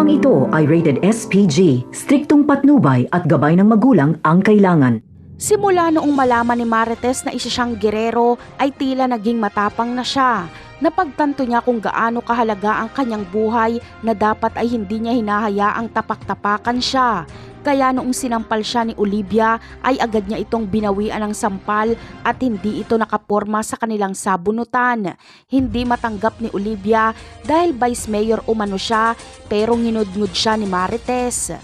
Programang ito ay rated SPG, striktong patnubay at gabay ng magulang ang kailangan. Simula noong malaman ni Marites na isa siyang gerero ay tila naging matapang na siya. Napagtanto niya kung gaano kahalaga ang kanyang buhay na dapat ay hindi niya hinahayaang tapak-tapakan siya. Kaya noong sinampal siya ni Olivia ay agad niya itong binawian ng sampal at hindi ito nakaporma sa kanilang sabunutan. Hindi matanggap ni Olivia dahil vice mayor umano siya pero nginudngud siya ni Marites.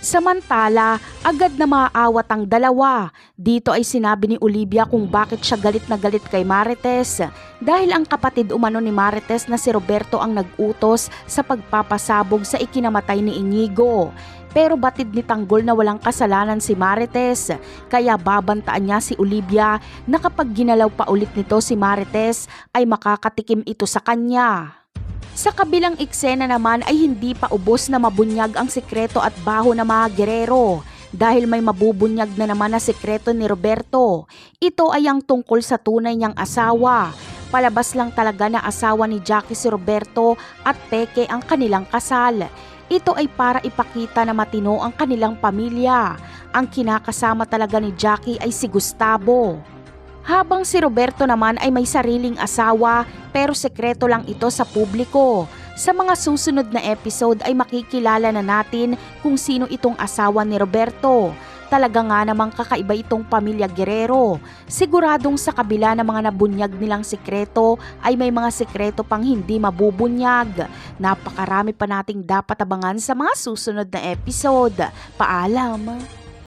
Samantala, agad na maaawat ang dalawa. Dito ay sinabi ni Olivia kung bakit siya galit na galit kay Marites. Dahil ang kapatid umano ni Marites na si Roberto ang nag-utos sa pagpapasabog sa ikinamatay ni Inigo. Pero batid ni Tanggol na walang kasalanan si Marites, kaya babantaan niya si Olivia na kapag ginalaw pa ulit nito si Marites ay makakatikim ito sa kanya. Sa kabilang eksena naman ay hindi pa ubos na mabunyag ang sikreto at baho ng mga gerero dahil may mabubunyag na naman na sikreto ni Roberto. Ito ay ang tungkol sa tunay niyang asawa. Palabas lang talaga na asawa ni Jackie si Roberto at peke ang kanilang kasal. Ito ay para ipakita na matino ang kanilang pamilya. Ang kinakasama talaga ni Jackie ay si Gustavo. Habang si Roberto naman ay may sariling asawa pero sekreto lang ito sa publiko. Sa mga susunod na episode ay makikilala na natin kung sino itong asawa ni Roberto. Talaga nga namang kakaiba itong pamilya Guerrero. Siguradong sa kabila ng mga nabunyag nilang sikreto ay may mga sikreto pang hindi mabubunyag. Napakarami pa nating dapat abangan sa mga susunod na episode. Paalam!